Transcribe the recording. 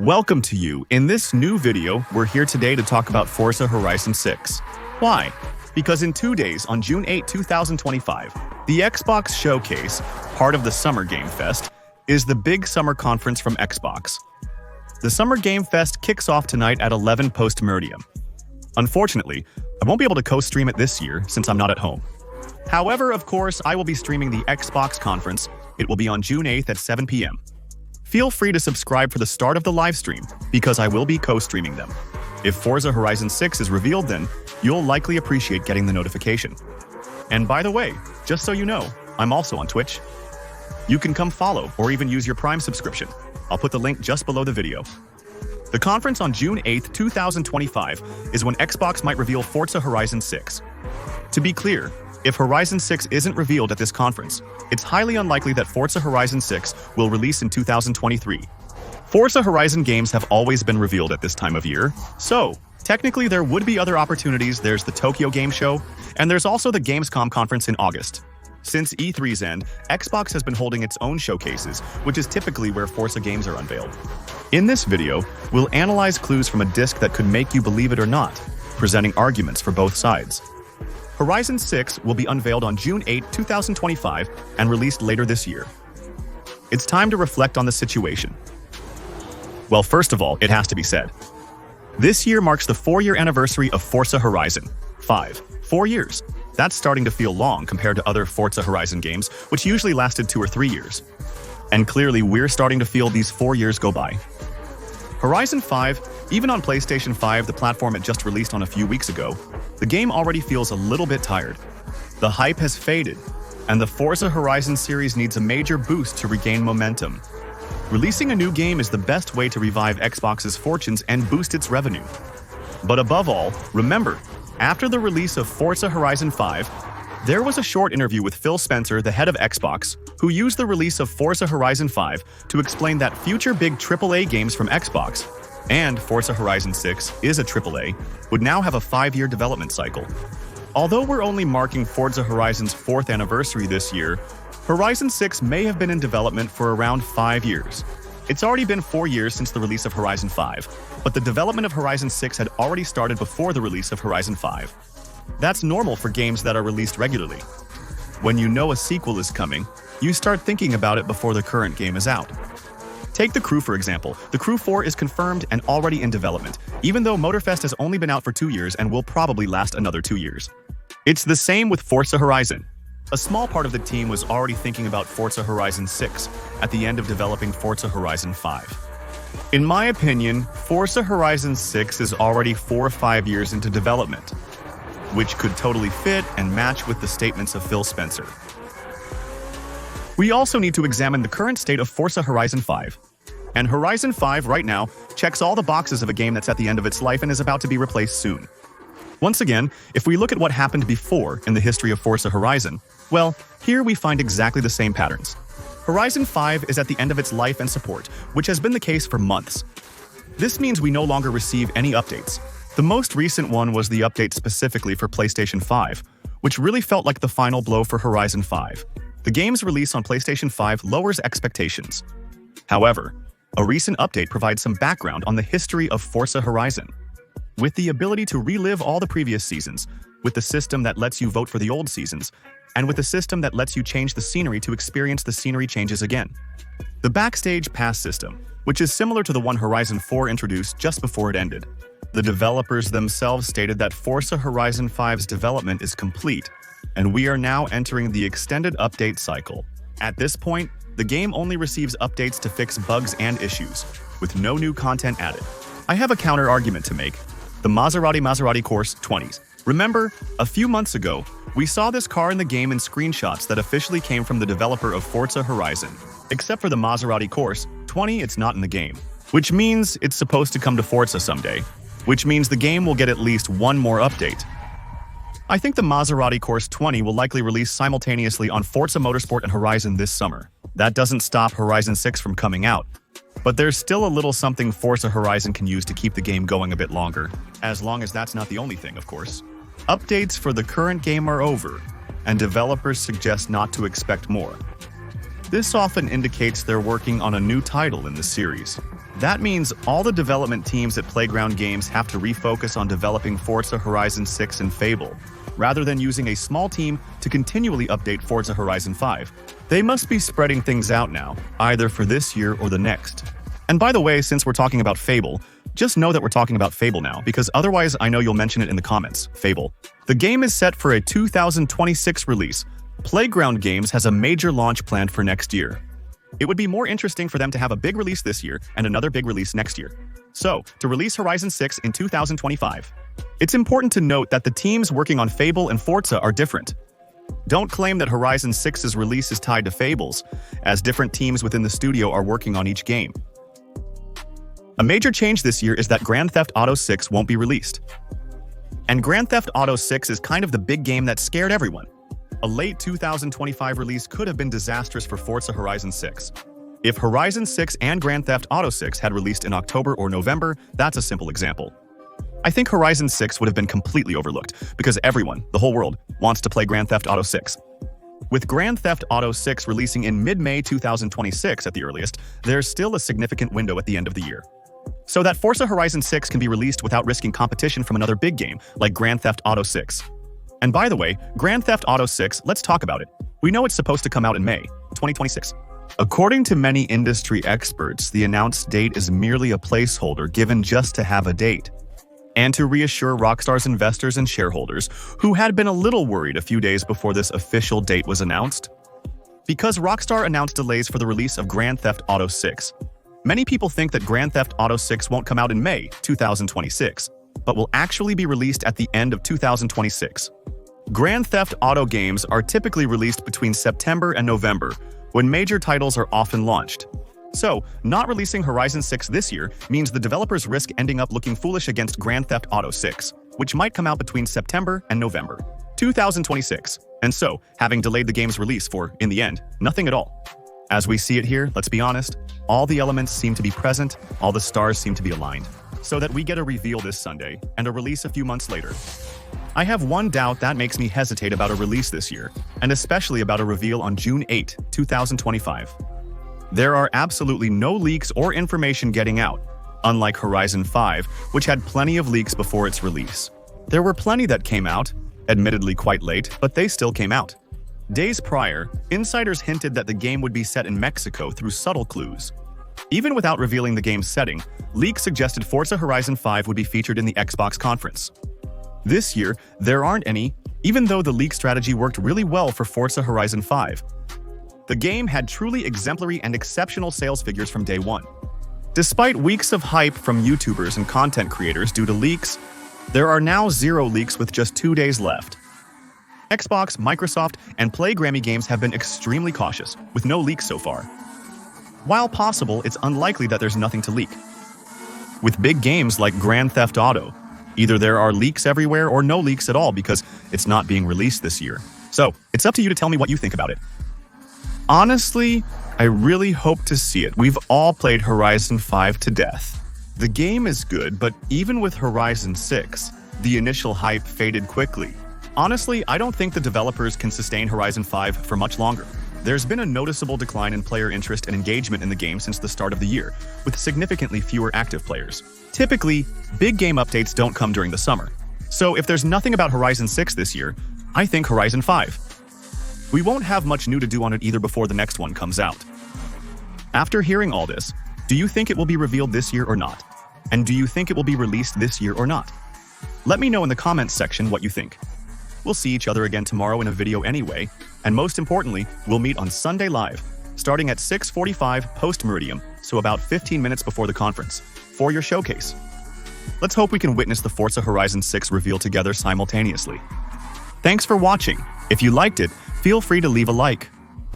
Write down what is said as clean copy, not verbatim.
Welcome to you. In this new video, we're here today to talk about Forza Horizon 6. Why? Because in 2 days, on June 8, 2025, the Xbox Showcase, part of the Summer Game Fest, is the big summer conference from Xbox. The Summer Game Fest kicks off tonight at 11 post-meridium. Unfortunately, I won't be able to co-stream it this year since I'm not at home. However, of course, I will be streaming the Xbox conference. It will be on June 8th at 7 p.m. Feel free to subscribe for the start of the live stream, because I will be co-streaming them. If Forza Horizon 6 is revealed then, you'll likely appreciate getting the notification. And by the way, just so you know, I'm also on Twitch. You can come follow or even use your Prime subscription. I'll put the link just below the video. The conference on June 8th, 2025 is when Xbox might reveal Forza Horizon 6. To be clear, if Horizon 6 isn't revealed at this conference, it's highly unlikely that Forza Horizon 6 will release in 2023. Forza Horizon games have always been revealed at this time of year, so technically there would be other opportunities. There's the Tokyo Game Show, and there's also the Gamescom conference in August. Since E3's end, Xbox has been holding its own showcases, which is typically where Forza games are unveiled. In this video, we'll analyze clues from a disc that could make you believe it or not, presenting arguments for both sides. Horizon 6 will be unveiled on June 8, 2025, and released later this year. It's time to reflect on the situation. Well, first of all, it has to be said. This year marks the 4-year anniversary of Forza Horizon 5. 4 years. That's starting to feel long compared to other Forza Horizon games, which usually lasted 2 or 3 years. And clearly, we're starting to feel these 4 years go by. Horizon 5, even on PlayStation 5, the platform it just released on a few weeks ago, the game already feels a little bit tired. The hype has faded, and the Forza Horizon series needs a major boost to regain momentum. Releasing a new game is the best way to revive Xbox's fortunes and boost its revenue. But above all, remember, after the release of Forza Horizon 5, there was a short interview with Phil Spencer, the head of Xbox, who used the release of Forza Horizon 5 to explain that future big AAA games from Xbox, and Forza Horizon 6 is a AAA, would now have a 5-year development cycle. Although we're only marking Forza Horizon's 4th anniversary this year, Horizon 6 may have been in development for around 5 years. It's already been 4 years since the release of Horizon 5, but the development of Horizon 6 had already started before the release of Horizon 5. That's normal for games that are released regularly. When you know a sequel is coming, you start thinking about it before the current game is out. Take The Crew, for example. The Crew 4 is confirmed and already in development, even though Motorfest has only been out for 2 years and will probably last another 2 years. It's the same with Forza Horizon. A small part of the team was already thinking about Forza Horizon 6 at the end of developing Forza Horizon 5. In my opinion, Forza Horizon 6 is already 4 or 5 years into development, which could totally fit and match with the statements of Phil Spencer. We also need to examine the current state of Forza Horizon 5. And Horizon 5 right now checks all the boxes of a game that's at the end of its life and is about to be replaced soon. Once again, if we look at what happened before in the history of Forza Horizon, well, here we find exactly the same patterns. Horizon 5 is at the end of its life and support, which has been the case for months. This means we no longer receive any updates. The most recent one was the update specifically for PlayStation 5, which really felt like the final blow for Horizon 5. The game's release on PlayStation 5 lowers expectations. However, a recent update provides some background on the history of Forza Horizon. With the ability to relive all the previous seasons, with the system that lets you vote for the old seasons, and with a system that lets you change the scenery to experience the scenery changes again. The Backstage Pass system, which is similar to the one Horizon 4 introduced just before it ended. The developers themselves stated that Forza Horizon 5's development is complete, and we are now entering the extended update cycle. At this point, the game only receives updates to fix bugs and issues, with no new content added. I have a counter-argument to make. The Maserati Corse 20s. Remember, a few months ago, we saw this car in the game in screenshots that officially came from the developer of Forza Horizon. Except for the Maserati Corse 20, it's not in the game, which means it's supposed to come to Forza someday, which means the game will get at least one more update. I think the Maserati Corse 20 will likely release simultaneously on Forza Motorsport and Horizon this summer. That doesn't stop Horizon 6 from coming out, but there's still a little something Forza Horizon can use to keep the game going a bit longer, as long as that's not the only thing, of course. Updates for the current game are over, and developers suggest not to expect more. This often indicates they're working on a new title in the series. That means all the development teams at Playground Games have to refocus on developing Forza Horizon 6 and Fable, rather than using a small team to continually update Forza Horizon 5. They must be spreading things out now, either for this year or the next. And by the way, since we're talking about Fable, just know that we're talking about Fable now, because otherwise I know you'll mention it in the comments. Fable. The game is set for a 2026 release. Playground Games has a major launch planned for next year. It would be more interesting for them to have a big release this year and another big release next year. So, to release Horizon 6 in 2025. It's important to note that the teams working on Fable and Forza are different. Don't claim that Horizon 6's release is tied to Fable's, as different teams within the studio are working on each game. A major change this year is that Grand Theft Auto 6 won't be released. And Grand Theft Auto 6 is kind of the big game that scared everyone. A late 2025 release could have been disastrous for Forza Horizon 6. If Horizon 6 and Grand Theft Auto 6 had released in October or November, that's a simple example. I think Horizon 6 would have been completely overlooked, because everyone, the whole world, wants to play Grand Theft Auto 6. With Grand Theft Auto 6 releasing in mid-May 2026 at the earliest, there's still a significant window at the end of the year. So that Forza Horizon 6 can be released without risking competition from another big game, like Grand Theft Auto 6. And by the way, Grand Theft Auto 6, let's talk about it. We know it's supposed to come out in May 2026. According to many industry experts, the announced date is merely a placeholder given just to have a date, and to reassure Rockstar's investors and shareholders, who had been a little worried a few days before this official date was announced. Because Rockstar announced delays for the release of Grand Theft Auto 6, many people think that Grand Theft Auto 6 won't come out in May 2026, but will actually be released at the end of 2026. Grand Theft Auto games are typically released between September and November, when major titles are often launched. So, not releasing Horizon 6 this year means the developers risk ending up looking foolish against Grand Theft Auto 6, which might come out between September and November 2026, and so having delayed the game's release for, in the end, nothing at all. As we see it here, let's be honest, all the elements seem to be present, all the stars seem to be aligned, so that we get a reveal this Sunday and a release a few months later. I have one doubt that makes me hesitate about a release this year, and especially about a reveal on June 8, 2025. There are absolutely no leaks or information getting out, unlike Horizon 5, which had plenty of leaks before its release. There were plenty that came out, admittedly quite late, but they still came out. Days prior, insiders hinted that the game would be set in Mexico through subtle clues. Even without revealing the game's setting, leaks suggested Forza Horizon 5 would be featured in the Xbox conference. This year, there aren't any, even though the leak strategy worked really well for Forza Horizon 5. The game had truly exemplary and exceptional sales figures from day one. Despite weeks of hype from YouTubers and content creators due to leaks, there are now 0 leaks with just 2 days left. Xbox, Microsoft, and Playground Games have been extremely cautious, with no leaks so far. While possible, it's unlikely that there's nothing to leak. With big games like Grand Theft Auto, either there are leaks everywhere or no leaks at all because it's not being released this year. So, it's up to you to tell me what you think about it. Honestly, I really hope to see it. We've all played Horizon 5 to death. The game is good, but even with Horizon 6, the initial hype faded quickly. Honestly, I don't think the developers can sustain Horizon 5 for much longer. There's been a noticeable decline in player interest and engagement in the game since the start of the year, with significantly fewer active players. Typically, big game updates don't come during the summer. So if there's nothing about Horizon 6 this year, I think Horizon 5. We won't have much new to do on it either before the next one comes out. After hearing all this, do you think it will be revealed this year or not? And do you think it will be released this year or not? Let me know in the comments section what you think. We'll see each other again tomorrow in a video anyway, and most importantly, we'll meet on Sunday Live, starting at 6:45 post-meridium, so about 15 minutes before the conference, for your showcase. Let's hope we can witness the Forza Horizon 6 reveal together simultaneously. Thanks for watching. If you liked it, feel free to leave a like.